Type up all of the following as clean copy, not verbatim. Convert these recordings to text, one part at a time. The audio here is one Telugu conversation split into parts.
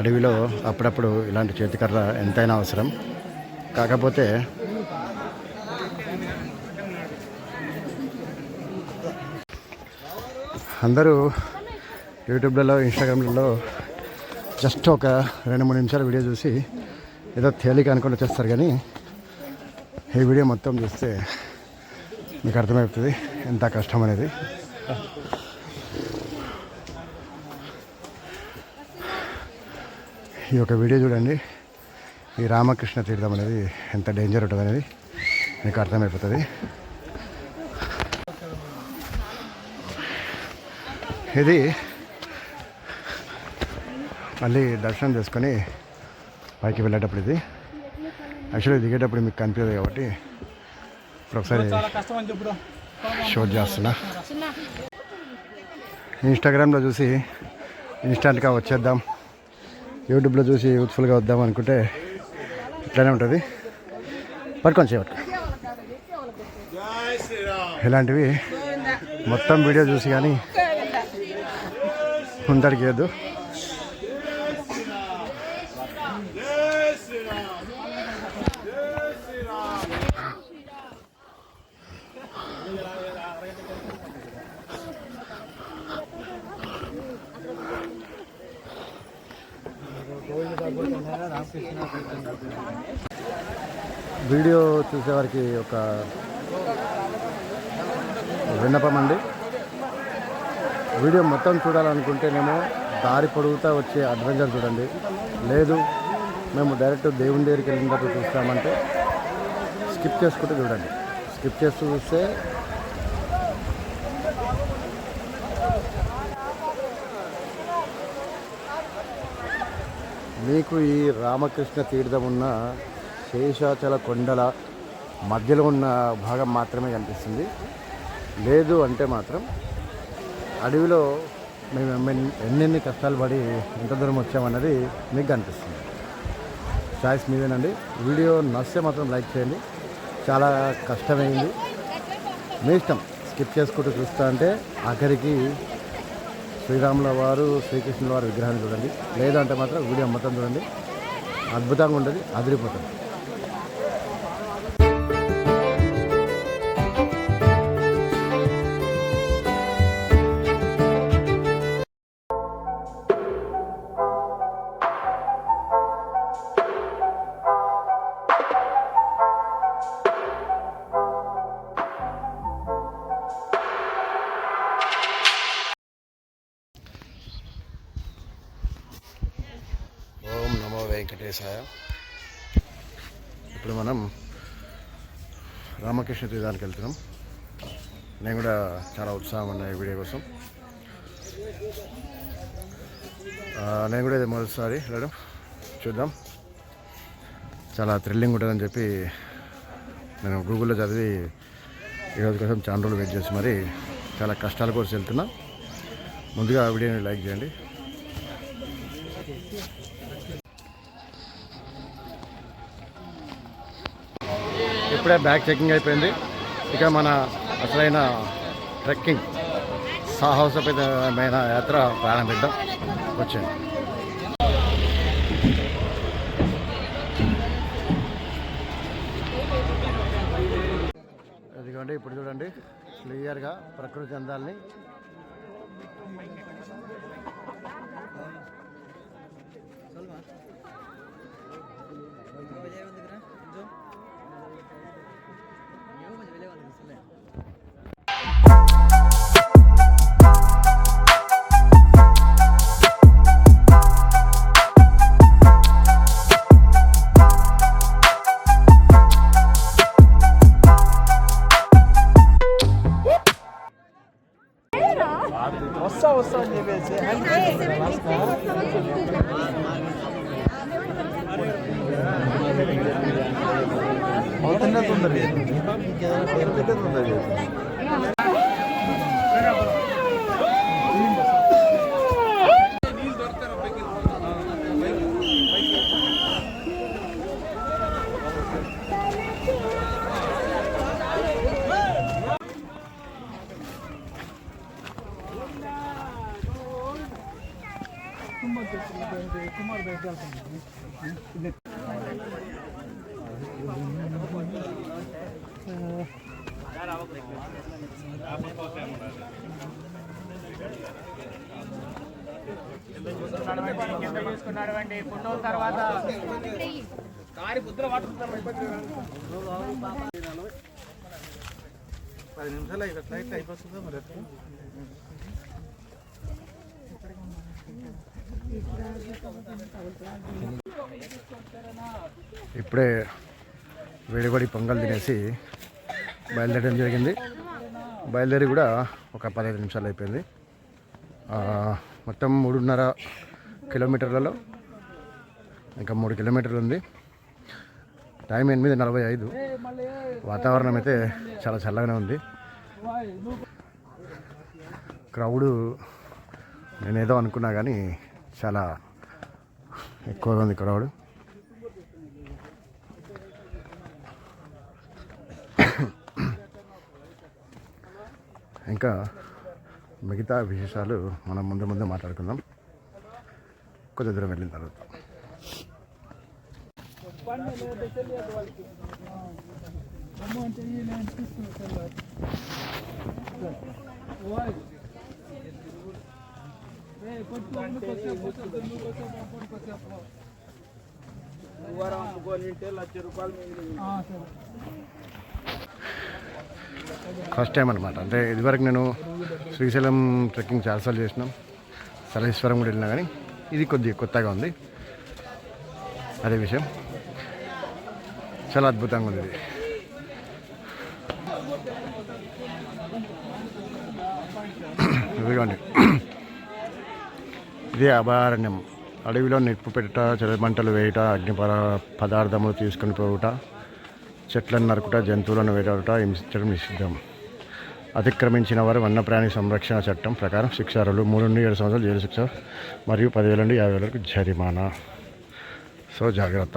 అడవిలో అప్పుడప్పుడు ఇలాంటి చేతికర్ర ఎంతైనా అవసరం. కాకపోతే అందరూ యూట్యూబ్లలో ఇన్స్టాగ్రామ్లలో జస్ట్ ఒక 2-3 నిమిషాల వీడియో చూసి ఏదో తేలిక అనుకుని వచ్చేస్తారు. కానీ ఈ వీడియో మొత్తం చూస్తే మీకు అర్థమవుతుంది ఎంత కష్టం అనేది. ఈ యొక్క వీడియో చూడండి. ఈ రామకృష్ణ తీర్థం అనేది ఎంత డేంజర్ ఉంటుంది అనేది మీకు అర్థమైపోతుంది. ఇది మళ్ళీ దర్శనం చేసుకొని పైకి వెళ్ళేటప్పుడు ఇది యాక్చువల్లీ దిగేటప్పుడు మీకు కనిపించదు కాబట్టి ఇప్పుడు ఒకసారి షూట్ చేస్తున్నా. ఇన్స్టాగ్రామ్లో చూసి ఇన్స్టాంట్గా వచ్చేద్దాం, యూట్యూబ్లో చూసి యూత్ఫుల్గా వద్దాం అనుకుంటే ఇట్లానే ఉంటుంది. పట్టుకొని చేయవచ్చు. ఇలాంటివి మొత్తం వీడియో చూసి కానీ ముందడికి వేయద్దు. వీడియో చూసేవారికి ఒక విన్నపం అండి. వీడియో మొత్తం చూడాలనుకుంటేనేమో దారి పొడుగుతా వచ్చే అడ్వెంచర్ చూడండి. లేదు మేము డైరెక్ట్ దేవుని దగ్గరికి వెళ్ళినట్టు చూస్తామంటే స్కిప్ చేసుకుంటూ చూడండి. స్కిప్ చేస్తూ చూస్తే మీకు ఈ రామకృష్ణ తీర్థం ఉన్న శేషాచల కొండల మధ్యలో ఉన్న భాగం మాత్రమే కనిపిస్తుంది. లేదు అంటే మాత్రం అడవిలో మేము ఎన్నెన్ని కష్టాలు పడి ఎంత దూరం వచ్చామన్నది మీకు కనిపిస్తుంది. చాయిస్ మీదేనండి. వీడియో నచ్చితే మాత్రం లైక్ చేయండి. చాలా కష్టమైంది, మీ ఇష్టం. స్కిప్ చేసుకుంటూ చూస్తా అంటే ఆఖరికి శ్రీరాముల వారు శ్రీకృష్ణుల వారి విగ్రహాన్ని చూడండి. లేదంటే మాత్రం వీడియో మొత్తం చూడండి. అద్భుతంగా ఉంటుంది, అదిరిపోతుంది. ఓం నమో వెంకటేశాయ. ఇప్పుడు మనం రామకృష్ణ తీర్థానికి వెళ్తున్నాం. నేను కూడా చాలా ఉత్సాహం ఉన్నాయి వీడియో కోసం. నేను కూడా ఇది మొదటిసారి వెళ్ళడం. చూద్దాం, చాలా థ్రిల్లింగ్ ఉంటుందని చెప్పి నేను గూగుల్లో చదివి ఈరోజు కోసం చాలా రోజులు వెయిట్ చేసి మరి చాలా కష్టాల కోసం వెళ్తున్నా. ముందుగా ఆ వీడియోని లైక్ చేయండి. ఇప్పుడే బ్యాగ్ చెకింగ్ అయిపోయింది. ఇక మన అసలైన ట్రెక్కింగ్ సాహసమైన యాత్ర ప్రారంభిద్దాం. వచ్చేయండి. అదిగోండి, ఇప్పుడు చూడండి క్లియర్గా ప్రకృతి అందాలని. వస్తా అని చెప్పేసి అవుతున్నా తొందరగా తొందరగా నిమిషాలు అయితే ఫ్లైట్ అయిపోతుందా మరి ఇప్పుడే వేడివేడి పొంగల్ తినేసి బయలుదేరడం జరిగింది. బయలుదేరి కూడా ఒక 15 నిమిషాలు అయిపోయింది. మొత్తం 3.5 కిలోమీటర్లలో ఇంకా 3 కిలోమీటర్లు ఉంది. టైం 8:45. వాతావరణం అయితే చాలా చల్లగానే ఉంది. క్రౌడు నేనేదో అనుకున్నా కానీ చాలా ఎక్కువగా ఉంది క్రౌడ్. ఇంకా మిగతా విశేషాలు మనం ముందు మాట్లాడుకుందాం కొద్ది దూరం వెళ్ళిన తర్వాత. ఫస్ట్ టైం అనమాట. అంటే ఇదివరకు నేను శ్రీశైలం ట్రెక్కింగ్ చాలాసార్లు చేసినాం, సలేశ్వరం కూడా వెళ్ళినా, కానీ ఇది కొద్దిగా కొత్తగా ఉంది. అదే విషయం, చాలా అద్భుతంగా ఉంది ఇది. ఇదిగోండి, ఇది అభయారణ్యం. అడవిలో నిప్పు పెట్ట, చెలమంటలు వేయుట, అగ్ని పదార్థములు తీసుకుని పోవుట, చెట్లను నరుకుట, జంతువులను వేటాడుట, హింసించడం నిషిద్ధం. అతిక్రమించిన వారు వన్యప్రాణి సంరక్షణ చట్టం ప్రకారం శిక్షార్హులు. 3 నుండి 7 సంవత్సరాలు జైలు శిక్ష మరియు 10,000 నుండి 50,000 వరకు జరిమానా. సో జాగ్రత్త.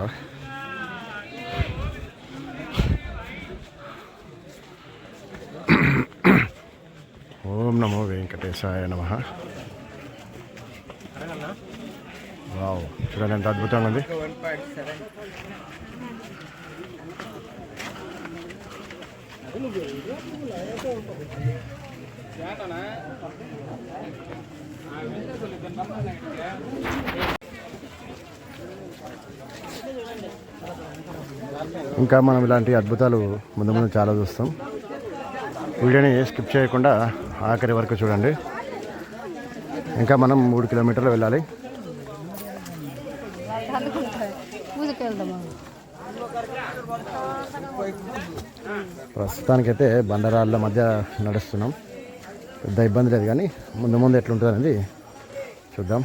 ఓం నమో వెంకటేశాయ నమః. వావ్, చూడండి ఎంత అద్భుతంగా ఉంది. ఇంకా మనం ఇలాంటి అద్భుతాలు ముందు చాలా చూస్తాం. వీడియోని స్కిప్ చేయకుండా ఆఖరి వరకు చూడండి. ఇంకా మనం 3 కిలోమీటర్లు వెళ్ళాలి. ప్రస్తుతానికైతే బండరాళ్ళ మధ్య నడుస్తున్నాం. పెద్ద ఇబ్బంది లేదు, కానీ ముందు ఎట్లుంటుంది అనేది చూద్దాం.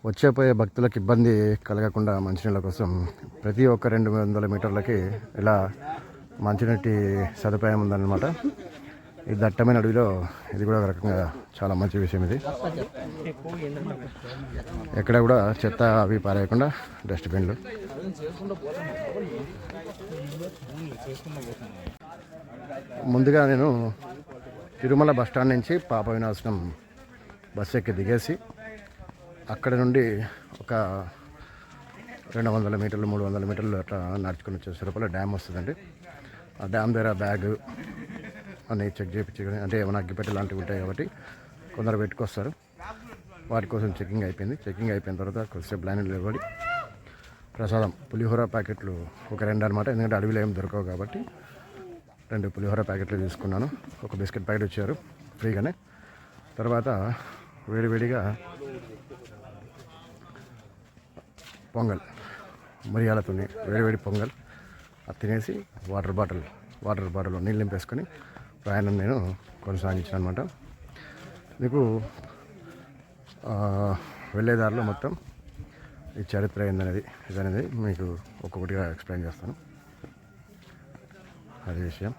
వచ్చేపోయే భక్తులకు ఇబ్బంది కలగకుండా మంచినీళ్ళ కోసం ప్రతి ఒక్క 200 మీటర్లకి ఇలా మంచినీటి సదుపాయం ఉందన్నమాట. ఈ దట్టమైన అడవిలో ఇది కూడా ఒక రకంగా చాలా మంచి విషయం. ఇది ఎక్కడ కూడా చెత్త అవి పారేయకుండా డస్ట్బిన్లు. ముందుగా నేను తిరుమల బస్టాండ్ నుంచి పాప వినాశనం బస్సు ఎక్కి దిగేసి అక్కడ నుండి ఒక 200 మీటర్లు 300 మీటర్లు అట్లా నడుచుకుని వచ్చేసరిపల్ల డ్యామ్ వస్తుందండి. ఆ డ్యామ్ దగ్గర బ్యాగ్ అన్నీ చెక్ చేయించుకొని, అంటే ఏమైనా అగ్గిపెట్టె లాంటివి ఉంటాయి కాబట్టి కొందరు పెట్టుకొస్తారు. వాటి కోసం చెకింగ్ అయిపోయింది. చెకింగ్ అయిపోయిన తర్వాత కొద్దిసేపు లైన్ నిలబడి ప్రసాదం పులిహోర ప్యాకెట్లు ఒక 2 అనమాట. ఎందుకంటే అడవిలో ఏం దొరకవు కాబట్టి 2 పులిహోర ప్యాకెట్లు తీసుకున్నాను. ఒక బిస్కెట్ ప్యాకెట్ ఇచ్చారు ఫ్రీగానే. తర్వాత వేడివేడిగా పొంగల్, మిరియాలతో వేడివేడి పొంగల్ అది తినేసి వాటర్ బాటిల్ నీళ్ళు నింపేసుకొని ప్రయాణం నేను కొనసాగించాను అనమాట. మీకు వెళ్ళేదారిలో మొత్తం ఈ చరిత్ర ఇదనేది మీకు ఒక్కొక్కటిగా ఎక్స్ప్లెయిన్ చేస్తాను. అది విషయం.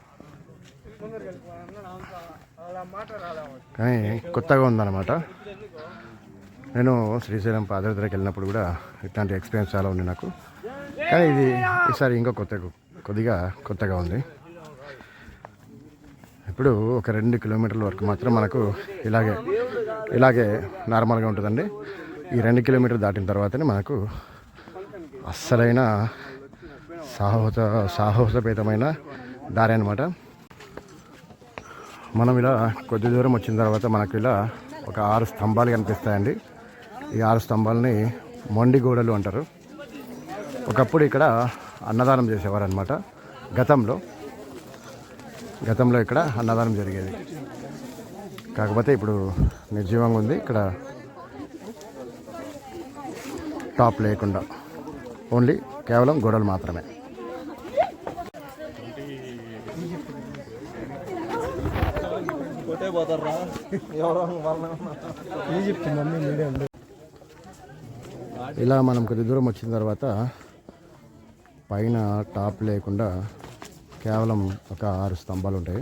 కానీ కొత్తగా ఉందన్నమాట. నేను శ్రీశైలం పాదయాత్రకి వెళ్ళినప్పుడు కూడా ఇట్లాంటి ఎక్స్పీరియన్స్ చాలా ఉంది నాకు. కానీ ఈసారి ఇంకా కొద్దిగా కొత్తగా ఉంది. ఇప్పుడు ఒక 2 కిలోమీటర్ల వరకు మాత్రం మనకు ఇలాగే నార్మల్గా ఉంటుందండి. ఈ 2 కిలోమీటర్లు దాటిన తర్వాతనే మనకు అస్సలైన సాహసపేతమైన దారి అన్నమాట. మనం ఇలా కొద్ది దూరం వచ్చిన తర్వాత మనకు ఇలా ఒక 6 స్తంభాలు కనిపిస్తాయండి. ఈ 6 స్తంభాలని మొండి గోడలు అంటారు. ఒకప్పుడు ఇక్కడ అన్నదానం చేసేవారు అనమాట. గతంలో ఇక్కడ అన్నదానం జరిగేది. కాకపోతే ఇప్పుడు నిర్జీవంగా ఉంది. ఇక్కడ టాప్ లేకుండా ఓన్లీ కేవలం గోడలు మాత్రమే. ఇలా మనం కొద్ది దూరం వచ్చిన తర్వాత పైన టాప్ లేకుండా కేవలం ఒక 6 స్తంభాలు ఉంటాయి.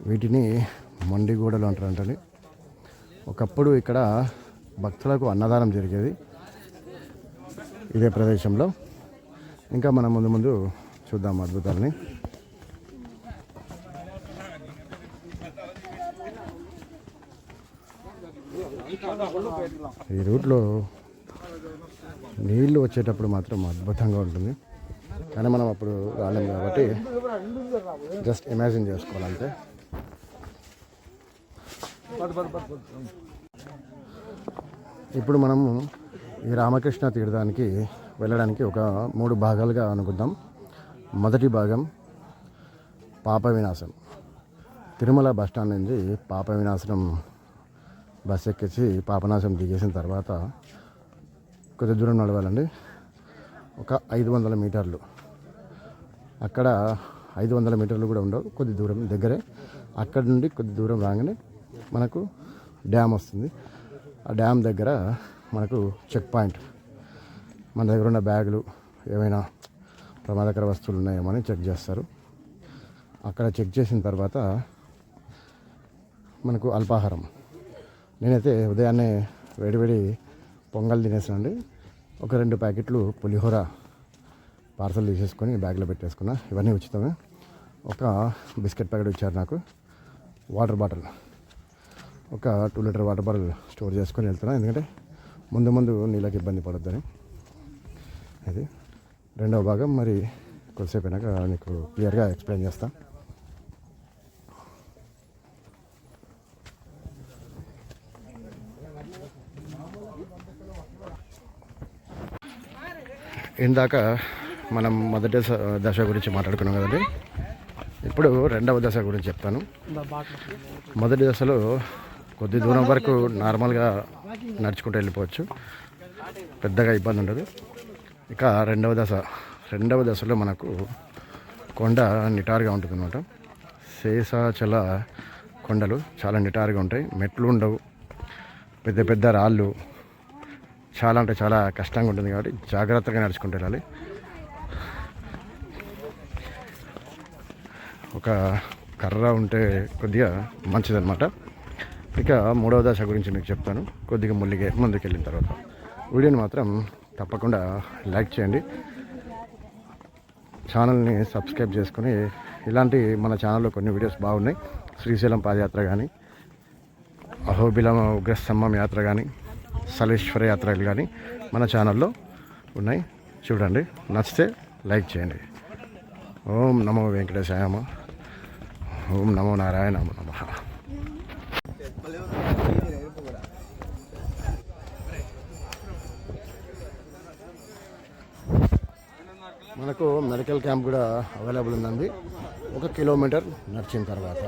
వీటిని మొండిగూడలు అంటారంటండి. ఒకప్పుడు ఇక్కడ భక్తులకు అన్నదానం జరిగేది ఇదే ప్రదేశంలో. ఇంకా మనం ముందు చూద్దాం అద్భుతాలని. ఈ రూట్లో నీళ్ళు వచ్చేటప్పుడు మాత్రం అద్భుతంగా ఉంటుంది. కానీ మనం అప్పుడు రాలేం కాబట్టి జస్ట్ ఇమాజిన్ చేసుకోవాలంటే. ఇప్పుడు మనము ఈ రామకృష్ణ తీర్థానికి వెళ్ళడానికి ఒక 3 భాగాలుగా అనుకుందాం. మొదటి భాగం పాప వినాశనం. తిరుమల బస్టాండ్ నుంచి పాప వినాశనం బస్ ఎక్కించి పాపనాశనం దిగేసిన తర్వాత కొద్ది దూరం నడవాలండి. ఒక 500 మీటర్లు. అక్కడ 500 మీటర్లు కూడా ఉండవు, కొద్ది దూరం దగ్గరే. అక్కడ నుండి కొద్ది దూరం రాగానే మనకు డ్యామ్ వస్తుంది. ఆ డ్యామ్ దగ్గర మనకు చెక్ పాయింట్. మన దగ్గర ఉన్న బ్యాగులు ఏమైనా ప్రమాదకర వస్తువులు ఉన్నాయేమో అని చెక్ చేస్తారు. అక్కడ చెక్ చేసిన తర్వాత మనకు అల్పాహారం. నేనైతే ఉదయాన్నే వేడివేడి పొంగల్ తినేసానండి. ఒక 2 ప్యాకెట్లు పులిహోర పార్సల్ తీసేసుకొని బ్యాగ్లో పెట్టేసుకున్నా. ఇవన్నీ ఉచితమే. ఒక బిస్కెట్ ప్యాకెట్ ఇచ్చారు నాకు. వాటర్ బాటిల్, ఒక 2 లీటర్ వాటర్ బాటిల్ స్టోర్ చేసుకొని వెళ్తున్నా. ఎందుకంటే ముందు నీళ్ళకి ఇబ్బంది పడొద్దని. అది రెండవ భాగం. మరి కొద్దిసేపు అయినాక నీకు క్లియర్గా ఎక్స్ప్లెయిన్ చేస్తా. ఇందాక మనం మొదటి దశ గురించి మాట్లాడుకున్నాం కదండి. ఇప్పుడు రెండవ దశ గురించి చెప్తాను. మొదటి దశలో కొద్ది దూరం వరకు నార్మల్గా నడుచుకుంటూ వెళ్ళిపోవచ్చు, పెద్దగా ఇబ్బంది ఉండదు. ఇక రెండవ దశలో మనకు కొండ నిటారుగా ఉంటుంది అన్నమాట. శేషాచల కొండలు చాలా నిటారుగా ఉంటాయి. మెట్లు ఉండవు, పెద్ద పెద్ద రాళ్ళు. చాలా అంటే చాలా కష్టంగా ఉంటుంది కాబట్టి జాగ్రత్తగా నడుచుకుంటూ వెళ్ళాలి. ఒక కర్ర ఉంటే కొద్దిగా మంచిదన్నమాట. ఇక మూడవ దశ గురించి మీకు చెప్తాను కొద్దిగా ముందుకెళ్ళిన తర్వాత. వీడియోని మాత్రం తప్పకుండా లైక్ చేయండి, ఛానల్ని సబ్స్క్రైబ్ చేసుకొని. ఇలాంటి మన ఛానల్లో కొన్ని వీడియోస్ బాగున్నాయి. శ్రీశైలం పాదయాత్ర కానీ, అహోబిలం ఉగ్రస్తంభం యాత్ర కానీ, సలేశ్వర యాత్రలు కానీ మన ఛానల్లో ఉన్నాయి. చూడండి, నచ్చితే లైక్ చేయండి. ఓం నమో వెంకటేశాయ, ఓం నమో నారాయణ నమః. మనకు మెడికల్ క్యాంప్ కూడా అవైలబుల్ ఉందండి. 1 కిలోమీటర్ నడిచిన తర్వాత.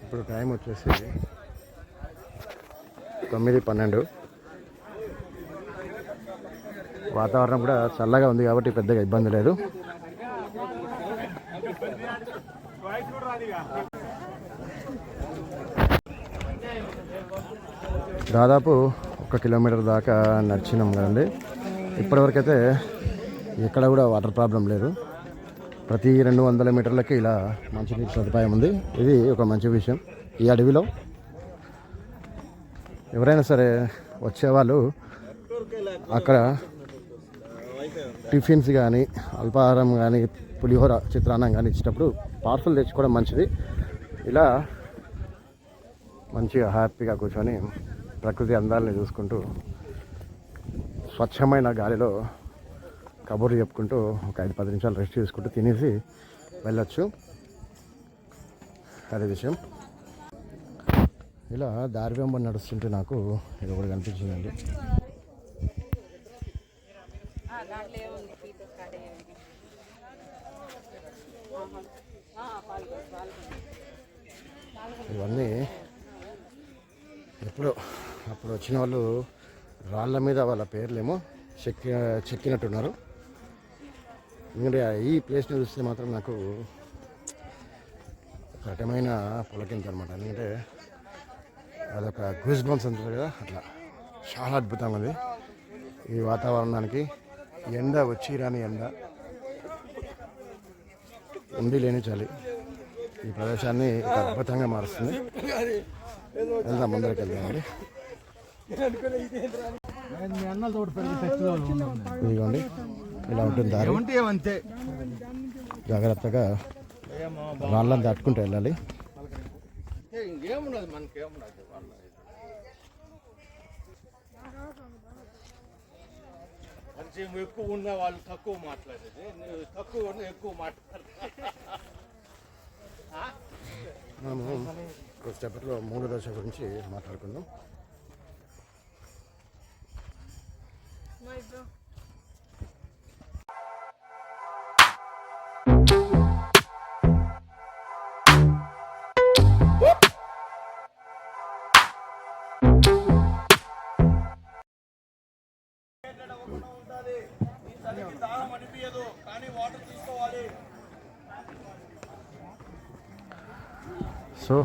ఇప్పుడు టైం వచ్చేసి 9:12. వాతావరణం కూడా చల్లగా ఉంది కాబట్టి పెద్దగా ఇబ్బంది లేదు. దాదాపు 1 కిలోమీటర్ దాకా నడిచినాం కదండి. ఇప్పటివరకైతే ఎక్కడ కూడా వాటర్ ప్రాబ్లం లేదు. ప్రతి 200 మీటర్లకి ఇలా మంచినీటి సదుపాయం ఉంది. ఇది ఒక మంచి విషయం. ఈ అడవిలో ఎవరైనా సరే వచ్చేవాళ్ళు అక్కడ టిఫిన్స్ కానీ అల్పాహారం కానీ పులిహోర చిత్రాన్నం కానీ ఇచ్చేటప్పుడు పార్సల్ తెచ్చుకోవడం మంచిది. ఇలా మంచిగా హ్యాపీగా కూర్చొని ప్రకృతి అందాలని చూసుకుంటూ స్వచ్ఛమైన గాలిలో కబుర్లు చెప్పుకుంటూ ఒక 5-10 నిమిషాలు రెస్ట్ చేసుకుంటూ తినేసి వెళ్ళొచ్చు. అదే విషయం. ఇలా దారి వెంబడి నడుస్తుంటే నాకు ఇది ఒకటి కనిపించిందండి. ఇవన్నీ అప్పుడు వచ్చిన వాళ్ళు రాళ్ళ మీద వాళ్ళ పేర్లేమో చెక్కినట్టున్నారు. ఎందుకంటే ఈ ప్లేస్ని చూస్తే మాత్రం నాకు ఒక రకమైన పులకింత అనమాట. ఎందుకంటే అదొక గూస్ బంప్స్ అంటారు కదా, అట్లా చాలా అద్భుతంగా ఉంది. ఈ వాతావరణానికి ఎండ వచ్చి రాని ఎండ, ఉండి లేని చలి ఈ ప్రదేశాన్ని ఒక అద్భుతంగా మారుస్తుంది. వెళ్దాం, ముందరికి వెళ్దామండి. ఇదిగోండి ఇలా ఉంటుంది దారి. జాగ్రత్తగా రాళ్ళని దాటుకుంటూ వెళ్ళాలి. ఎక్కువ ఉన్న వాళ్ళు తక్కువ మాట్లాడేది, తక్కువ ఉన్న ఎక్కువ మాట్లాడతారు. మనము కొద్దిసేపట్లో 3వ దశ గురించి మాట్లాడుకుందాం. సో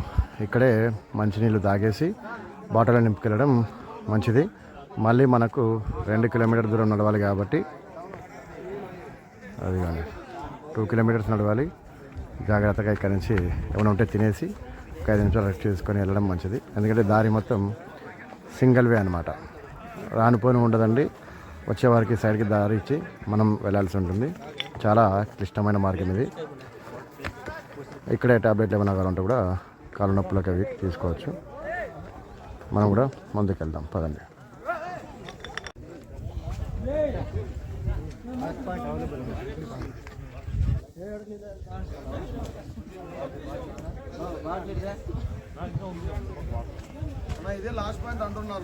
ఇక్కడే మంచినీళ్ళు తాగేసి బాటిల్ నింపుకెళ్ళడం మంచిది. మళ్ళీ మనకు 2 కిలోమీటర్ దూరం నడవాలి కాబట్టి అది కానీ 2 కిలోమీటర్స్ నడవాలి. జాగ్రత్తగా ఇక్కడి నుంచి ఏమైనా ఉంటే తినేసి ఒక 5 నిమిషాలు రెస్ట్ చేసుకొని వెళ్ళడం మంచిది. ఎందుకంటే దారి మొత్తం సింగిల్ వే అనమాట, రానుపోని ఉండదండి. వచ్చేవారికి సైడ్కి దారి ఇచ్చి మనం వెళ్ళాల్సి ఉంటుంది. చాలా క్లిష్టమైన మార్గం ఇది. ఇక్కడే ట్యాబ్లెట్లు ఏమైనా కావాలంటే కూడా కాళ్ళ నొప్పులకు అవి తీసుకోవచ్చు. మనం కూడా ముందుకు వెళ్దాం, పదండి. ఇదే లాస్ట్ పాయింట్ అంటున్నారు.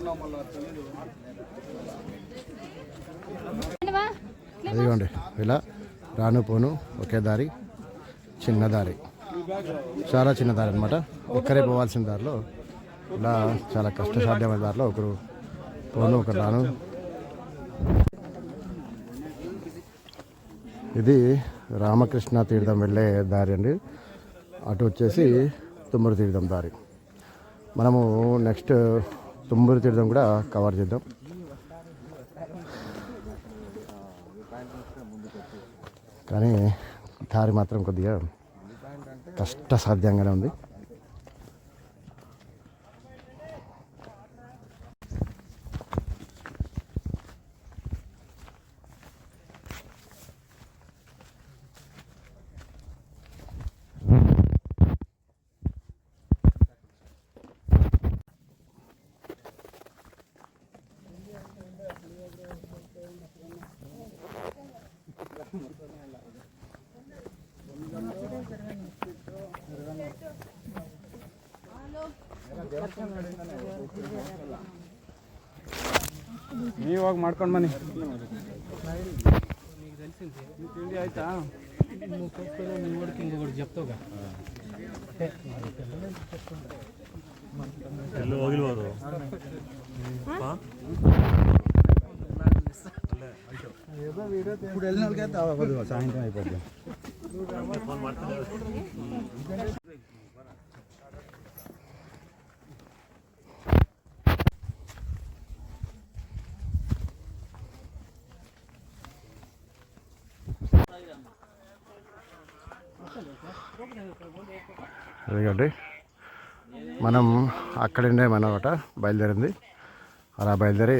అదిగోండి ఇలా రాను పోను ఒకే దారి, చిన్న దారి, చాలా చిన్న దారి అనమాట. ఒక్కరే పోవాల్సిన దారిలో ఇలా చాలా కష్టసాధ్యమైన దారిలో ఒకరు పోను ఒకరు రాను. ఇది రామకృష్ణ తీర్థం వెళ్ళే దారి అండి. అటు వచ్చేసి తుమ్మూరు తీర్థం దారి. మనము నెక్స్ట్ తుమ్మూరు తీర్థం కూడా కవర్ చేద్దాం. కానీ దారి మాత్రం కొద్దిగా కష్టసాధ్యంగానే ఉంది. ನೀವಾಗ ಮಾಡ್ಕೊಂಡು ಬನ್ನಿ. ತಿಂಡಿ ಆಯ್ತಾ? చెప్తావుగా ಎಲ್ಲೂ ಹೋಗಿಲ್ಬೋದು. ఇప్పుడు వెళ్ళిన వాళ్ళకైతే అవ్వదు, సాయంత్రం అయిపోద్ది. అదిగండి మనం అక్కడుండే మనమాట బయలుదేరింది. అలా బయలుదేరి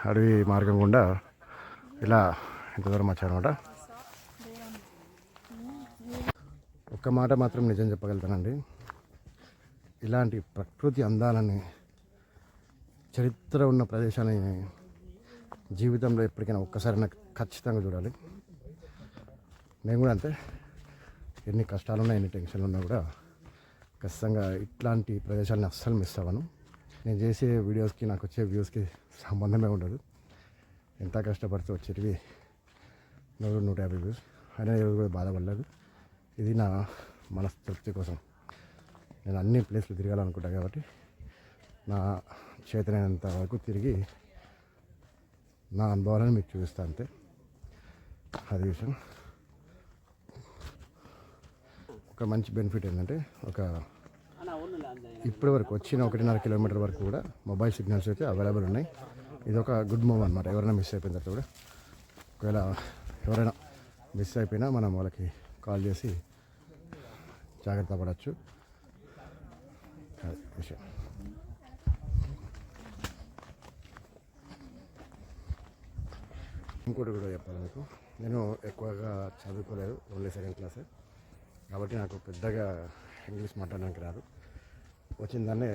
అడవి మార్గం గుండా ఇలా ఇంత దూరం వచ్చానమాట. ఒక్క మాట మాత్రం నిజం చెప్పగలుగుతానండి, ఇలాంటి ప్రకృతి అందాలని, చరిత్ర ఉన్న ప్రదేశాన్ని జీవితంలో ఎప్పటికైనా ఒక్కసారి నాకు ఖచ్చితంగా చూడాలి. నేను కూడా అంతే, ఎన్ని కష్టాలున్నా ఎన్ని టెన్షన్లు ఉన్నా కూడా ఖచ్చితంగా ఇట్లాంటి ప్రదేశాలను అస్సలు మిస్ అవ్వను. నేను చేసే వీడియోస్కి నాకు వచ్చే వ్యూస్కి సంబంధమే ఉండదు. ఎంత కష్టపడితే వచ్చేటివి 100-150 వ్యూస్ అయినా ఈరోజు కూడా బాధపడలేదు. ఇది నా మనస్తృప్తి కోసం నేను అన్ని ప్లేస్లు తిరగాలనుకుంటా కాబట్టి నా చేతనైనంత వరకు తిరిగి నా అనుభవాలను మీకు చూపిస్తాను అంతే. అది విషయం. ఒక మంచి బెనిఫిట్ ఏంటంటే ఇప్పటి వరకు వచ్చిన 1.5 కిలోమీటర్ వరకు కూడా మొబైల్ సిగ్నల్స్ అయితే అవైలబుల్ ఉన్నాయి. ఇది ఒక గుడ్ మూవ్ అనమాట. ఎవరైనా మిస్ అయిపోయిన తర్వాత కూడా, ఒకవేళ ఎవరైనా మిస్ అయిపోయినా మనం వాళ్ళకి కాల్ చేసి జాగ్రత్త పడవచ్చు. అది విషయం. ఇంకోటి కూడా చెప్పాలి మీకు, నేను ఎక్కువగా చదువుకోలేదు, ఓన్లీ 2nd క్లాసే కాబట్టి నాకు పెద్దగా ఇంగ్లీష్ మాట్లాడడానికి రాదు. వచ్చిన దాన్నే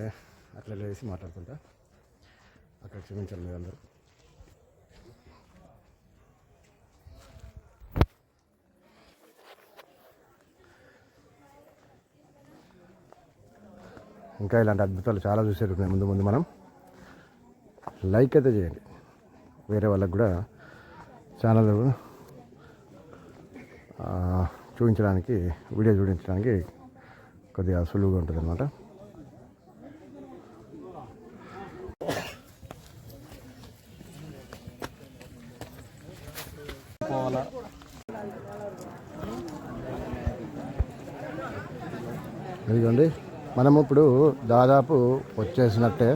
అట్లా వేసి మాట్లాడుతుంటా. అక్కడ క్షమించాలి మీరు అందరూ. ఇంకా ఇలాంటి అద్భుతాలు చాలా చూసేటున్నాయి ముందు ముందు. మనం లైక్ అయితే చేయండి, వేరే వాళ్ళకు కూడా ఛానల్ చూపించడానికి, వీడియో చూపించడానికి కొద్దిగా సులువుగా ఉంటుంది అన్నమాట. ఇదిగోండి మనం ఇప్పుడు దాదాపు వచ్చేసినట్టే.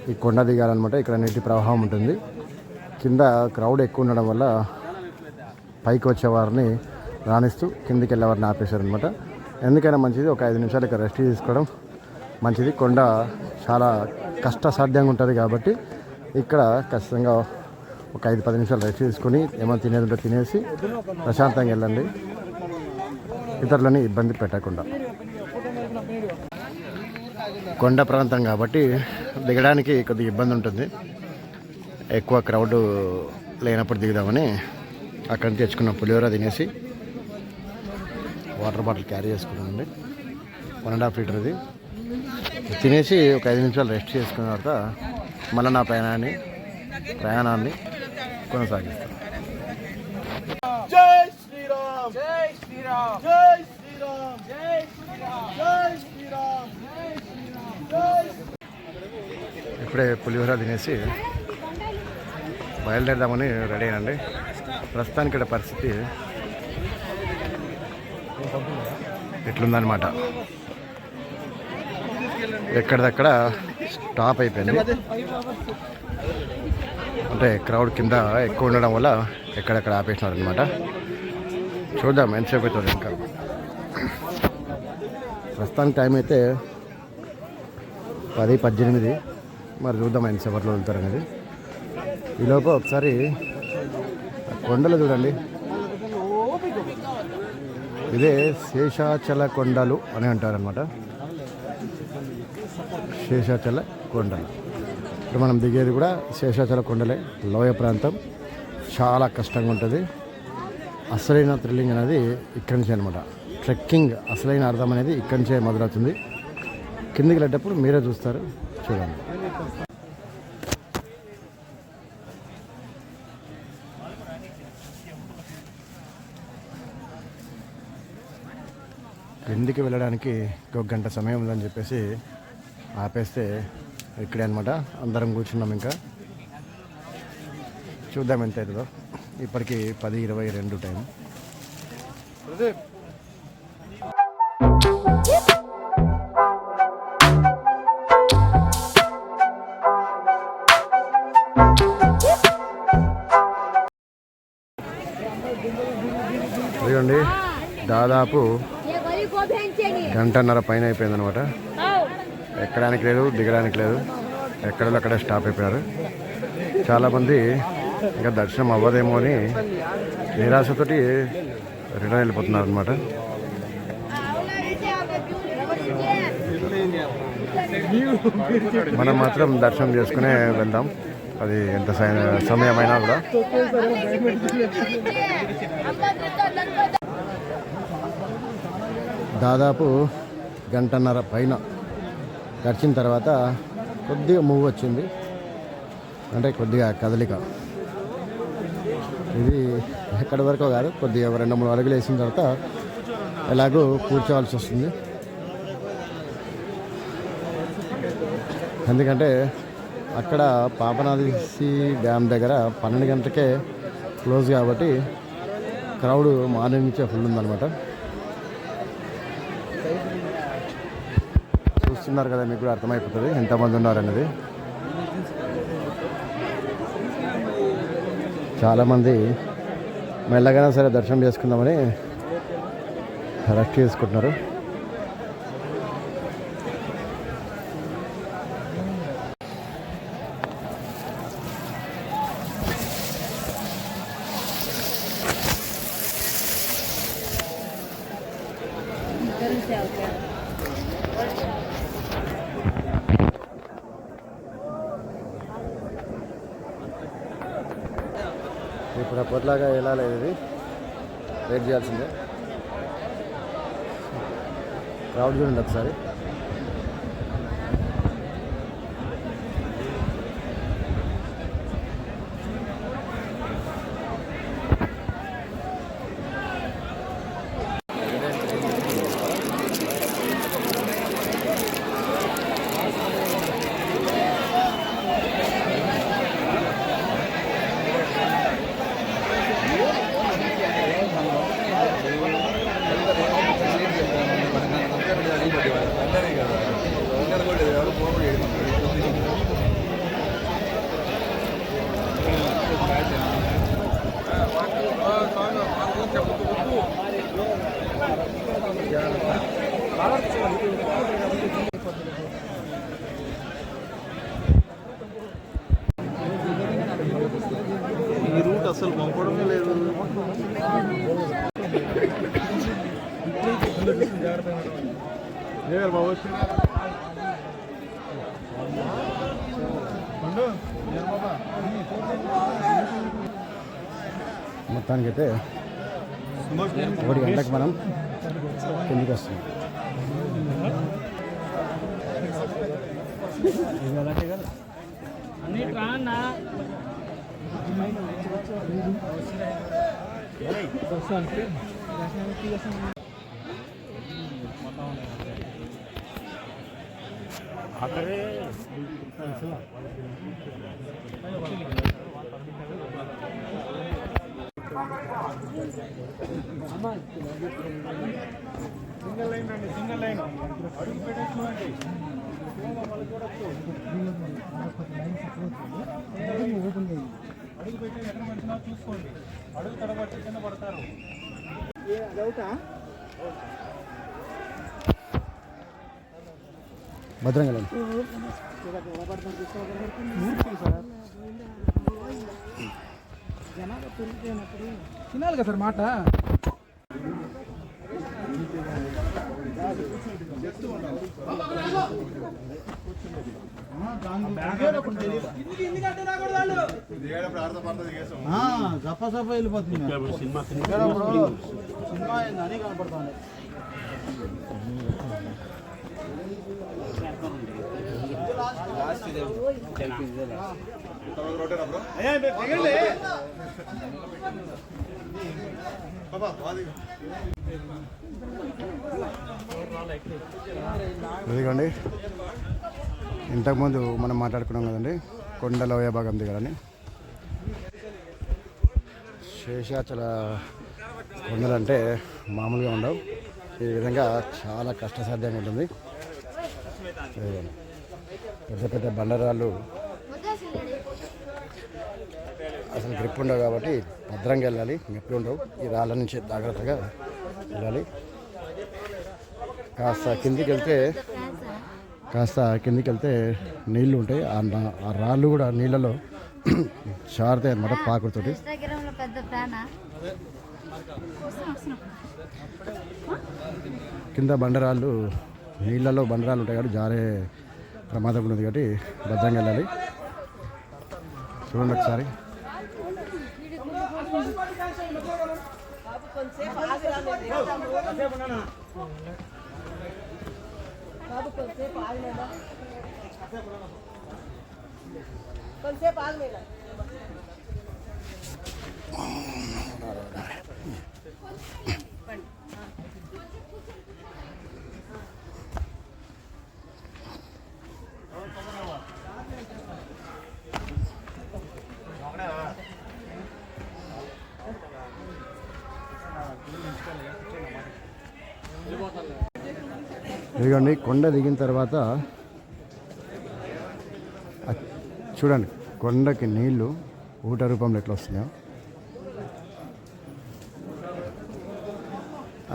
ఈ కొండ దిగాలన్నమాట. ఇక్కడ నీటి ప్రవాహం ఉంటుంది. కింద క్రౌడ్ ఎక్కువ ఉండడం వల్ల పైకి వచ్చేవారిని రాణిస్తూ కిందికి వెళ్ళేవారిని ఆపేశారనమాట. ఎందుకైనా మంచిది, ఒక 5 నిమిషాలు ఇక్కడ రెస్ట్ తీసుకోవడం మంచిది. కొండ చాలా కష్టసాధ్యంగా ఉంటుంది కాబట్టి ఇక్కడ ఖచ్చితంగా ఒక 5-10 నిమిషాలు రెస్ట్ తీసుకొని ఏమైనా తినేది ఉంటే తినేసి ప్రశాంతంగా వెళ్ళండి, ఇతరులని ఇబ్బంది పెట్టకుండా. కొండ ప్రాంతం కాబట్టి దిగడానికి కొద్దిగా ఇబ్బంది ఉంటుంది. ఎక్కువ క్రౌడ్ లేనప్పుడు దిగుదామని అక్కడి నుంచి తెచ్చుకున్న పులిహోర తినేసి వాటర్ బాటిల్ క్యారీ చేసుకున్నానండి. 1.5 లీటర్ ఇది తినేసి ఒక 5 నిమిషాలు రెస్ట్ చేసుకున్న తర్వాత మళ్ళీ నా ప్రయాణాన్ని కొనసాగిస్తాను. జై శ్రీరామ్, జై శ్రీరామ్, జై శ్రీరామ్, జై శ్రీరామ్, జై శ్రీరామ్, జై శ్రీరామ్. ఇప్పుడే పులిహోర తినేసి బయలుదేరదామని రెడీ అయినండి. ప్రస్తుతానికి ఇక్కడ పరిస్థితి ఎట్లుందనమాట, ఎక్కడిదక్కడ స్టాప్ అయిపోయింది. అంటే క్రౌడ్ కింద ఎక్కువ ఉండడం వల్ల ఎక్కడెక్కడ ఆపేసినారు అనమాట. చూద్దాం ఎంతసేపు అవుతుంది. ఇంకా ప్రస్తుతానికి టైం అయితే 10:18. మరి చూద్దాం ఎంతసేపట్లో వెళ్తారు అనేది. ఈలోపు ఒకసారి కొండలు చూడండి. ఇదే శేషాచల కొండలు అని అంటారనమాట. శేషాచల కొండలు. ఇప్పుడు మనం దిగేది కూడా శేషాచల కొండలే. లోయ ప్రాంతం చాలా కష్టంగా ఉంటుంది. అసలైన థ్రిల్లింగ్ అనేది ఇక్కడి నుంచి అనమాట. ట్రెక్కింగ్ అసలైన అర్థం అనేది ఇక్కడి నుంచే మొదలవుతుంది. కిందికి వెళ్ళేటప్పుడు మీరే చూస్తారు, చూడండి. కిందికి వెళ్ళడానికి 1 గంట సమయం ఉందని చెప్పేసి ఆపేస్తే ఇక్కడే అనమాట. అందరం కూర్చున్నాం. ఇంకా చూద్దాం ఎంత అవుతుందో. ఇప్పటికీ 10:22 టైం. ఇదిగోండి దాదాపు గంటన్నర పైన అయిపోయింది అనమాట. ఎక్కడానికి లేదు, దిగడానికి లేదు, ఎక్కడో అక్కడే స్టాప్ అయిపోయారు. చాలామంది ఇంకా దర్శనం అవ్వదేమో అని నిరాశతోటి రిటర్న్ వెళ్ళిపోతున్నారు అనమాట. మనం మాత్రం దర్శనం చేసుకునే వెళ్దాం, అది ఎంత సమయమైనా కూడా. దాదాపు గంటన్నర పైన గడిచిన తర్వాత కొద్దిగా మూవ్ వచ్చింది, అంటే కొద్దిగా కదలిక. ఇది ఎక్కడి వరకు కాదు, కొద్దిగా 2-3 అడుగులు వేసిన తర్వాత ఎలాగో కూర్చోవాల్సి వస్తుంది. ఎందుకంటే అక్కడ పాపనాథి డ్యామ్ దగ్గర 12 గంటలకే క్లోజ్ కాబట్టి క్రౌడ్ మార్నింగ్ నుంచే ఫుల్ ఉందన్నమాట. చూస్తున్నారు కదా, మీకు కూడా అర్థమైపోతుంది ఎంతమంది ఉన్నారనేది. చాలామంది మెల్లగానే సరే దర్శనం చేసుకుందామని రెస్ట్ చేసుకుంటున్నారు. ఇప్పుడు అప్పట్లాగా ఎలా లేదు, ఇది వెయిట్ చేయాల్సిందే. క్రౌడ్ చూడండి ఒకసారి. ఈ రూట్ అసలు పంపడమే లేదు. మొత్తానికైతే 1 గంటకు మనం కిందికి వస్తున్నాం. అక్కడే సింగిల్ లైన్ అండి, సింగిల్ లైన్ అడుగు పెట్టేసుకోండి. అడుగు పెట్టి ఎక్కడ పడుతున్నా చూసుకోండి. అడుగు తడబట్టి కింద పడతారు. భద్రంగా తినాలి కదా సార్ మాట. సప్ప సప్ప వెళ్ళిపోతుంది. సినిమా అని కనపడుతుంది. ఇదిగోండి, ఇంతకుముందు మనం మాట్లాడుకున్నాం కదండి కొండ లోయ భాగం దిగాలని. శేషాచల కొండలు అంటే మామూలుగా ఉండవు. ఈ విధంగా చాలా కష్టసాధ్యంగా ఉంటుంది. ఇదిగోండి. పెద్ద పెద్ద బండరాళ్ళు అసలు గ్రిప్ ఉండవు కాబట్టి భద్రంగా వెళ్ళాలి. ఎప్పుడు ఉండవు. ఈ రాళ్ళ నుంచి జాగ్రత్తగా వెళ్ళాలి. కాస్త కిందికి వెళ్తే నీళ్లు ఉంటాయి. ఆ రాళ్ళు కూడా నీళ్ళలో జారుతాయి అన్నమాట పాకుడుతోటి. కింద బండరాళ్ళు నీళ్ళలో బండరాళ్ళు ఉంటాయి కాబట్టి జారే ప్రమాదం ఉన్నది కాబట్టి భద్రంగా వెళ్ళాలి. చూడండి ఒకసారి. ఇదిగోండి కొండ దిగిన తర్వాత చూడండి కొండకి నీళ్లు ఊట రూపంలో ఎట్లా వస్తున్నాయో.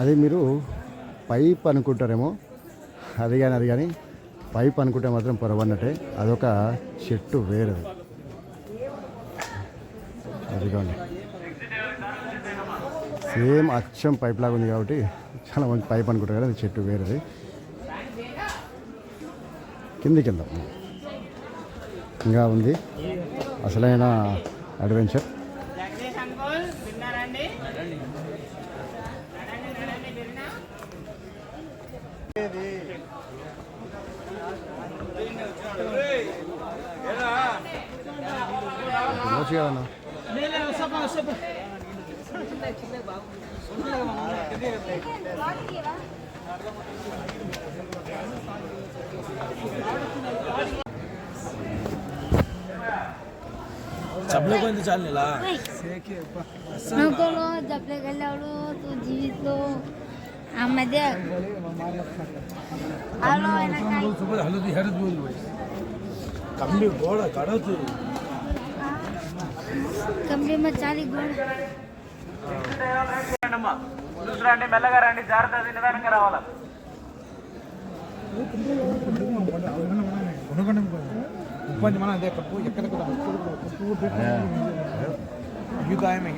అది మీరు పైప్ అనుకుంటారేమో, అది కానీ పైప్ అనుకుంటే మాత్రం పొరవన్నట్టే. అదొక చెట్టు వేరేది. అదిగోండి సేమ్ అచ్చం పైప్ లాగా ఉంది కాబట్టి చాలా మంది పైప్ అనుకుంటారు కదా, అది చెట్టు వేరేది. కిందికి వెళ్దాం. ఇంకా ఉంది అసలైన అడ్వెంచర్. सबलों को इंतजार नहीं ला नको लो जपले गेल्यावर तू जीवित लो आमध्ये आलो आहे काय सुबह हलदी हरद बोल कमली गोड़ काढो तू कमली में चाली गोड़ दूसरा अंडी మెల్లగా రండి జాగ్రత్తగా నిదానంగా రావాలా ఉప్పంది మన అదే కప్పు ఎక్కడ కూడా యుగాయమే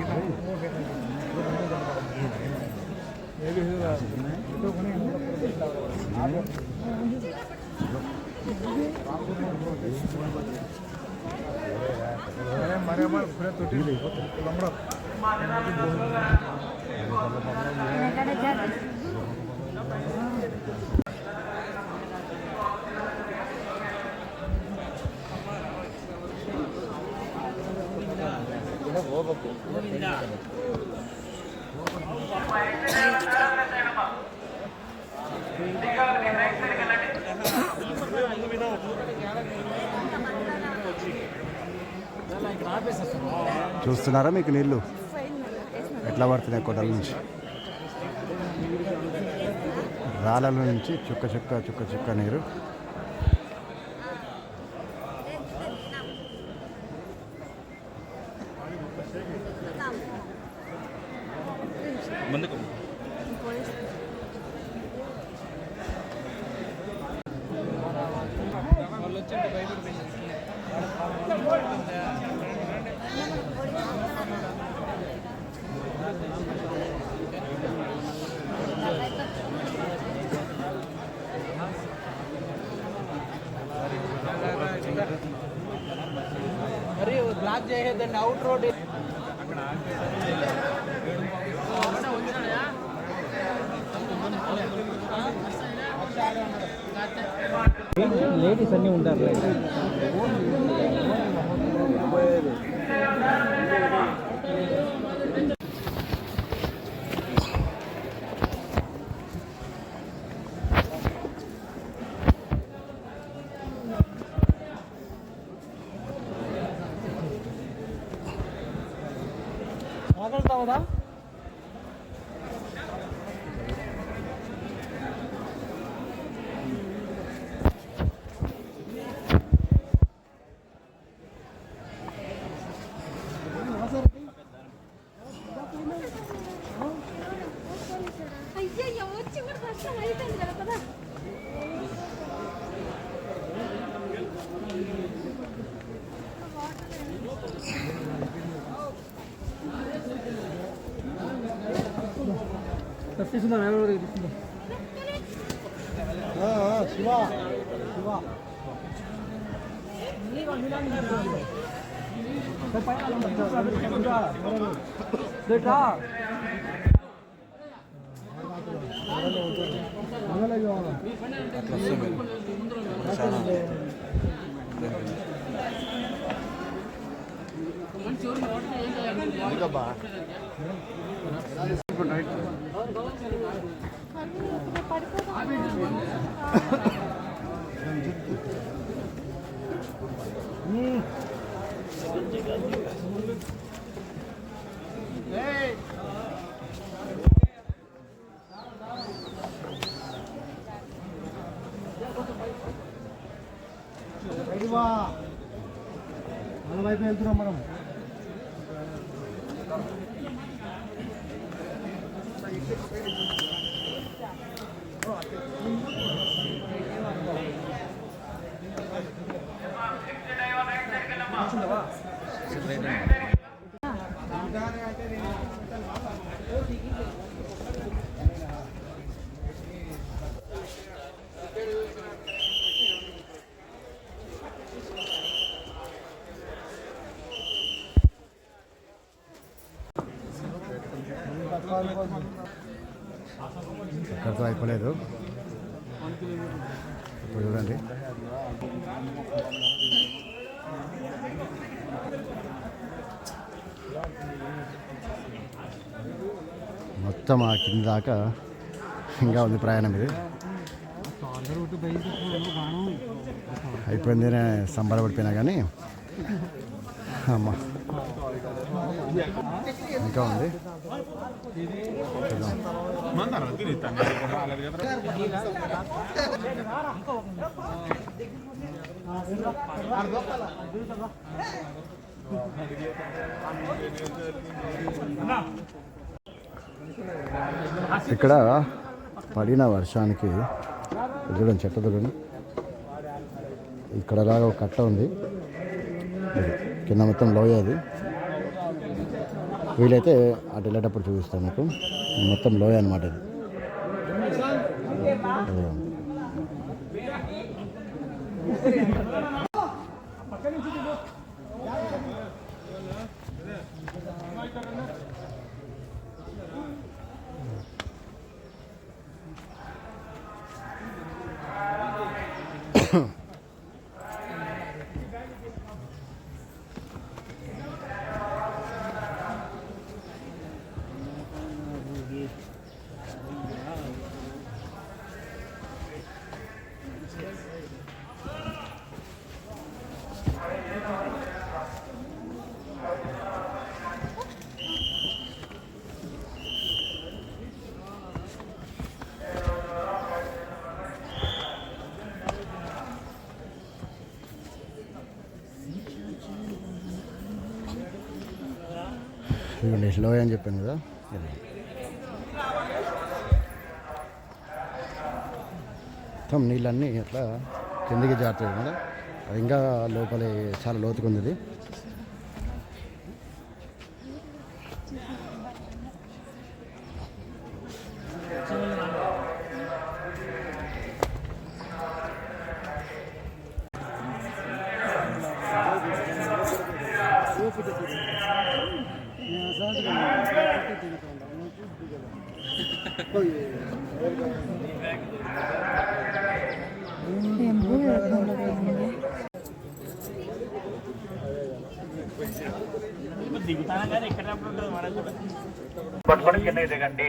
మరే మరే తోటి లమ్మడ చూస్తున్నారా మీకు నీళ్ళు ఎట్లా పడుతున్నాయి కొండల నుంచి, రాళ్ళ నుంచి చుక్క చుక్క చుక్క చుక్క నీరు. మరి బ్లాక్ చేయదండి అవుట్ రోడ్ లేడీస్ అన్నీ ఉంటారు. ఆగలుగుతావుదా వైపు వెళ్తున్నాం మనం. ఎక్కడితో అయిపోలేదు. ఇప్పుడు చూడండి, మొత్తం ఆ కింద దాకా ఇంకా ఉంది ప్రయాణం. ఇది అయిపోయింది, సంబరపడిపోయినా కానీ అమ్మ ఇంకా ఉంది. ఇక్కడ పడిన వర్షానికి చూడండి, చెట్టు చూడండి, ఇక్కడ లాగా ఒక కట్ట ఉంది, కింద మొత్తం లోయ. అది వీలైతే అటు వెళ్ళేటప్పుడు చూపిస్తాను మీకు. మొత్తం లోయ అనమాట ఇది. ఇదిగోండి లోయ అని చెప్పాను కదా, మొత్తం నీళ్ళన్నీ అట్లా కిందికి జారుతాయి కదా. అది ఇంకా లోపలే చాలా లోతుకుంది ఇది. పట్టుకొని కింద దిగండి.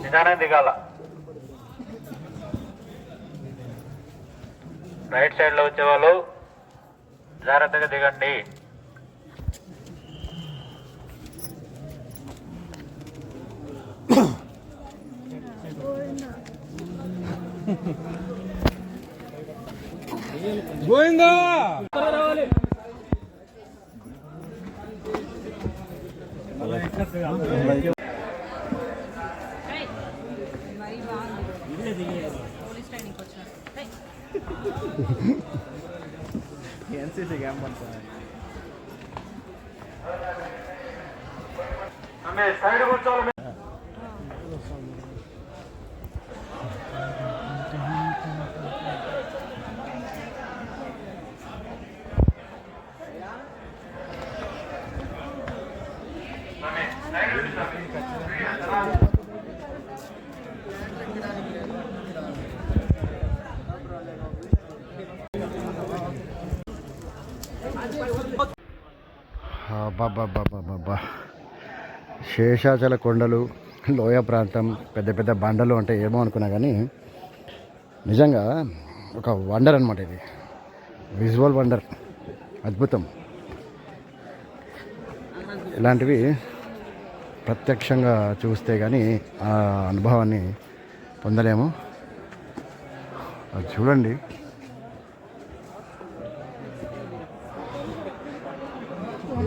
నిదానం దిగాల. రైట్ సైడ్ లో వచ్చేవాళ్ళు జాగ్రత్తగా దిగండి. గోవిందా ఎన్సీసీ క్యాంప్ అంతా సైడ్ కూర్చోవాలి. అబ్బా శేషాచల కొండలు, లోయ ప్రాంతం, పెద్ద పెద్ద బండలు అంటే ఏమో అనుకున్నా కానీ నిజంగా ఒక వండర్ అనమాట. ఇది విజువల్ వండర్, అద్భుతం. ఇలాంటివి ప్రత్యక్షంగా చూస్తే కానీ ఆ అనుభవాన్ని పొందలేము. అది చూడండి,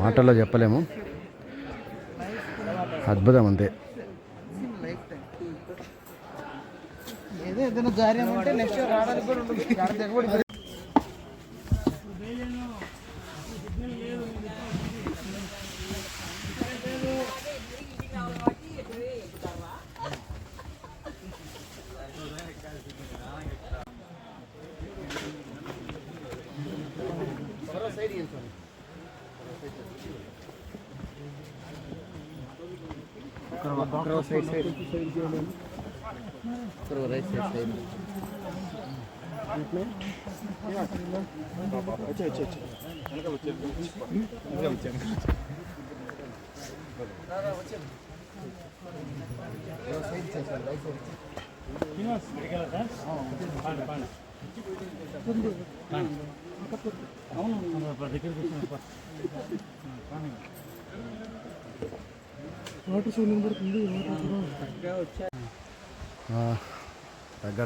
మాటల్లో చెప్పలేము, అద్భుతం అంతే. ఏదైనా జారేమంటే నెక్స్ట్ రావడానికి కూడా ఉంటుంది.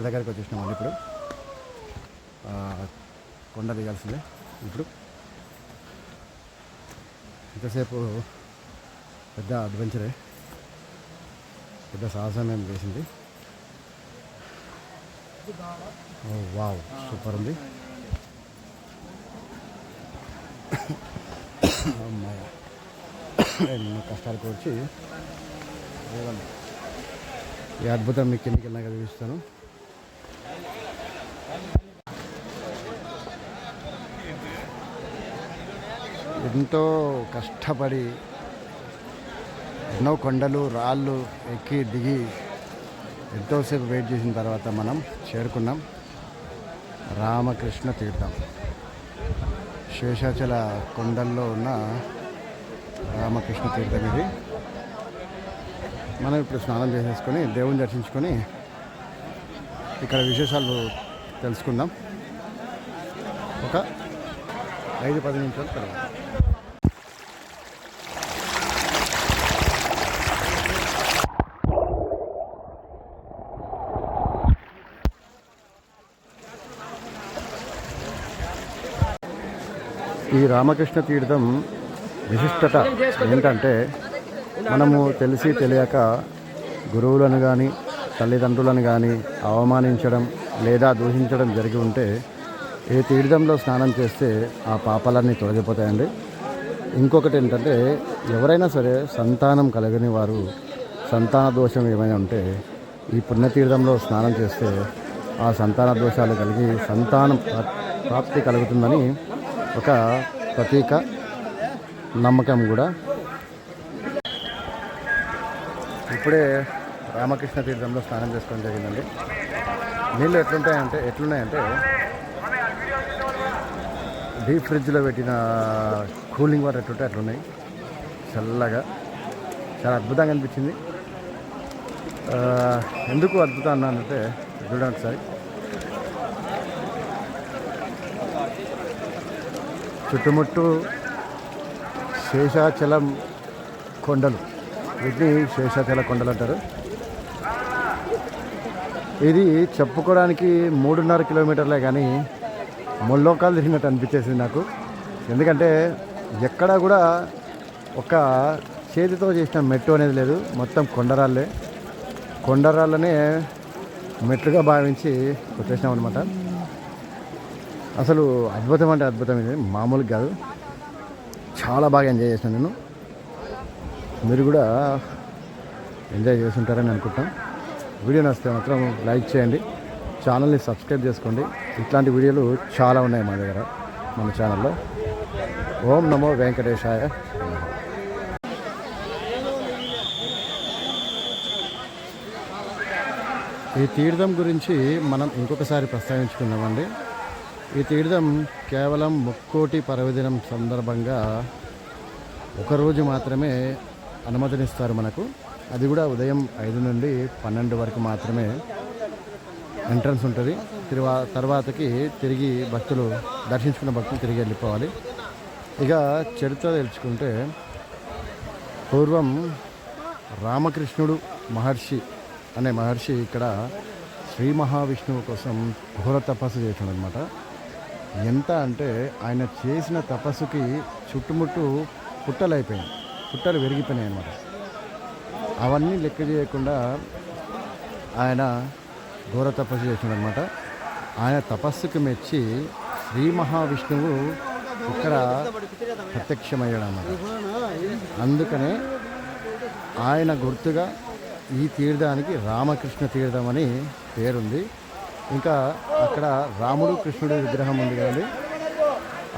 దగ్గరికి వచ్చేసినాం మళ్ళీ. ఇప్పుడు కొండ దిగాల్సిందే. ఇప్పుడు ఇంతసేపు పెద్ద అడ్వెంచరే, పెద్ద సాహసం ఏం చేసింది. ఓ వావ్, సూపర్ ఉంది. అమ్మాయి ఎన్నో కష్టాలకు వచ్చి ఈ అద్భుతం మీకు కిందకి వెళ్ళినాక చూపిస్తాను. ఎంతో కష్టపడి ఎన్నో కొండలు రాళ్ళు ఎక్కి దిగి ఎంతోసేపు వెయిట్ చేసిన తర్వాత మనం చేరుకున్నాం రామకృష్ణ తీర్థం. శేషాచల కొండల్లో ఉన్న రామకృష్ణ తీర్థం ఇది. మనం ఇప్పుడు స్నానం చేసేసుకొని దేవుని దర్శించుకొని ఇక్కడ విశేషాలు తెలుసుకుందాం ఒక 5-10 నిమిషాల తర్వాత. ఈ రామకృష్ణ తీర్థం విశిష్టత ఏంటంటే, మనము తెలిసి తెలియక గురువులను కానీ తల్లిదండ్రులను కానీ అవమానించడం లేదా దూషించడం జరిగి ఉంటే ఈ తీర్థంలో స్నానం చేస్తే ఆ పాపాలన్నీ తొలగిపోతాయండి. ఇంకొకటి ఏంటంటే, ఎవరైనా సరే సంతానం కలగని వారు, సంతాన దోషం ఏమైనా ఉంటే ఈ పుణ్యతీర్థంలో స్నానం చేస్తే ఆ సంతాన దోషాలు కలిగి సంతానం ప్రాప్తి కలుగుతుందని ఒక ప్రతీక నమ్మకం కూడా. ఇప్పుడే రామకృష్ణ తీర్థంలో స్నానం చేసుకోవడం జరిగిందండి. నీళ్ళు ఎట్లున్నాయంటే డీప్ ఫ్రిడ్జ్లో పెట్టిన కూలింగ్ వాటర్ ఎట్లుంటే అట్లున్నాయి, చల్లగా, చాలా అద్భుతంగా అనిపించింది. ఎందుకు అద్భుతం అన్నానంటే చూడండి ఒకసారి. చుట్టుముట్టు శేషాచలం కొండలు, వీటిని శేషాచల కొండలు అంటారు. ఇది చెప్పుకోవడానికి 3.5 కిలోమీటర్లే కానీ ముల్లోకాలు తిరిగినట్టు అనిపించేసింది నాకు. ఎందుకంటే ఎక్కడా కూడా ఒక చేతితో చేసిన మెట్టు అనేది లేదు, మొత్తం కొండరాళ్ళే. కొండరాళ్ళనే మెట్లుగా భావించి కొట్టేసినాం అనమాట. అసలు అద్భుతం అంటే అద్భుతం, ఇది మామూలుగా కాదు. చాలా బాగా ఎంజాయ్ చేశాను నేను. మీరు కూడా ఎంజాయ్ చేసి ఉంటారని అనుకుంటాం. వీడియో నచ్చితే మాత్రం లైక్ చేయండి, ఛానల్ని సబ్స్క్రైబ్ చేసుకోండి. ఇట్లాంటి వీడియోలు చాలా ఉన్నాయి మా దగ్గర, మన ఛానల్లో. ఓం నమో వెంకటేశాయ. ఈ తీర్థం గురించి మనం ఇంకొకసారి ప్రస్తావించుకుందామండి. ఈ తీర్థం కేవలం ముక్కోటి పర్వదినం సందర్భంగా ఒకరోజు మాత్రమే అనుమతినిస్తారు మనకు. అది కూడా ఉదయం 5 నుండి 12 వరకు మాత్రమే ఎంట్రన్స్ ఉంటుంది. తర్వాతకి తిరిగి భక్తులు దర్శించుకున్న భక్తులు తిరిగి వెళ్ళిపోవాలి. ఇక చరిత్ర తెలుసుకుంటే, పూర్వం రామకృష్ణుడు మహర్షి అనే మహర్షి ఇక్కడ శ్రీ మహావిష్ణువు కోసం ఘోర తపస్సు చేసాడు అనమాట. ఎంత అంటే ఆయన చేసిన తపస్సుకి చుట్టుముట్టు పుట్టలు అయిపోయాయి, పుట్టలు విరిగిపోయినాయి అన్నమాట. అవన్నీ లెక్క చేయకుండా ఆయన ఘోర తపస్సు చేసాడు అనమాట. ఆయన తపస్సుకి మెచ్చి శ్రీ మహావిష్ణువు ఇక్కడ ప్రత్యక్షమయ్యాడు అన్నమాట. అందుకనే ఆయన గుర్తుగా ఈ తీర్థానికి రామకృష్ణ తీర్థం అని పేరుంది. ఇంకా అక్కడ రాముడు కృష్ణుడి విగ్రహం ఉంది కదండి.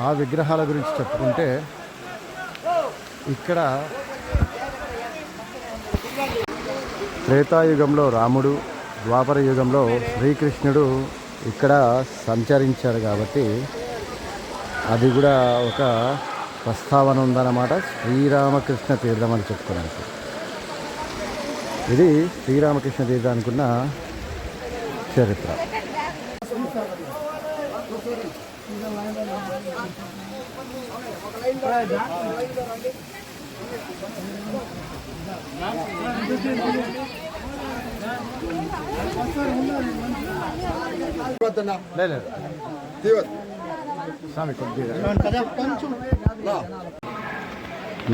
ఆ విగ్రహాల గురించి చెప్పుకుంటే, ఇక్కడ త్రేతాయుగంలో రాముడు, ద్వాపర యుగంలో శ్రీకృష్ణుడు ఇక్కడ సంచరించారు కాబట్టి అది కూడా ఒక ప్రస్తావన ఉందన్నమాట. శ్రీరామకృష్ణ తీర్థం అని చెప్పుకోవడానికి ఇది శ్రీరామకృష్ణ తీర్థానికి ఉన్న చరిత్ర.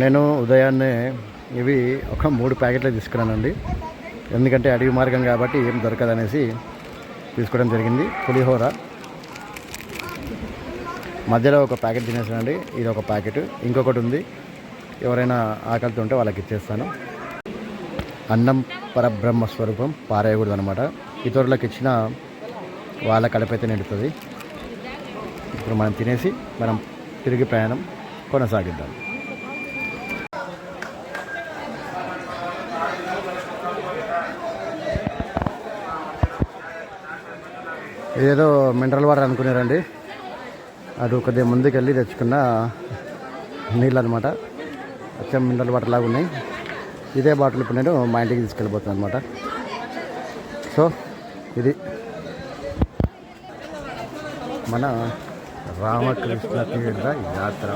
నేను ఉదయాన్నే ఇవి ఒక 3 ప్యాకెట్లు తీసుకున్నానండి. ఎందుకంటే అడవి మార్గం కాబట్టి ఏం దొరకదనేసి తీసుకోవడం జరిగింది. పులిహోర మధ్యలో ఒక ప్యాకెట్ తినేసానండి. ఇది ఒక ప్యాకెట్, ఇంకొకటి ఉంది. ఎవరైనా ఆకలితో ఉంటే వాళ్ళకి ఇచ్చేస్తాను. అన్నం పరబ్రహ్మ స్వరూపం, పారేయకూడదు అనమాట. ఇతరులకు ఇచ్చిన వాళ్ళ కడుపైతే నిండుతుంది. ఇప్పుడు మనం తినేసి మనం తిరిగి ప్రయాణం కొనసాగిద్దాం. ఏదో మినరల్ వాటర్ అనుకున్నారండి, అది కొద్దిగా ముందుకు వెళ్ళి తెచ్చుకున్న నీళ్ళు అనమాట. అచ్చం మినరల్ వాటర్ లాగా ఉన్నాయి. ఇదే బాటిల్ ఇప్పుడు నేను మా ఇంటికి తీసుకెళ్ళిపోతున్నాను అనమాట. సో ఇది మన రామకృష్ణ తీర్థ యాత్ర.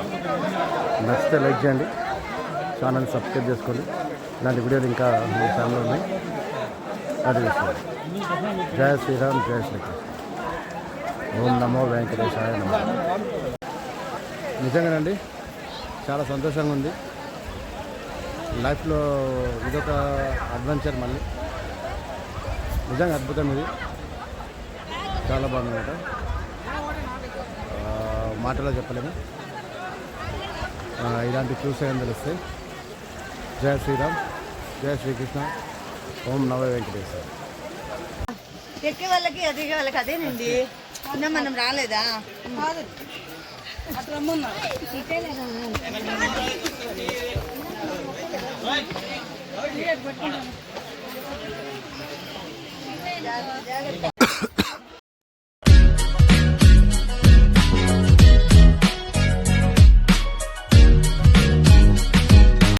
నచ్చితే లైక్ చేయండి, ఛానల్ సబ్స్క్రైబ్ చేసుకోండి. ఇలాంటి వీడియోలు ఇంకా మీ ఛానల్లో ఉన్నాయి, అది చూసుకోండి. జై శ్రీరామ్, జై శ్రీకృష్ణ. ఓం నమో వెంకటేశాయ నమః. నిజంగానండి చాలా సంతోషంగా ఉంది. లైఫ్లో ఇదొక అడ్వెంచర్, మళ్ళీ నిజంగా అద్భుతం. ఇది చాలా బాగుందన్నమాట, మాటలో చెప్పలేము. ఇలాంటి చూసేయని తెలుస్తాయి. జై శ్రీరామ్, జై శ్రీకృష్ణ. ఓం నమో వెంకటేశ్వర. ఎక్కే వాళ్ళకి ఎదిగే వాళ్ళకి అదేనండి. మనం రాలేదా? అట్లా జాగ్రత్త.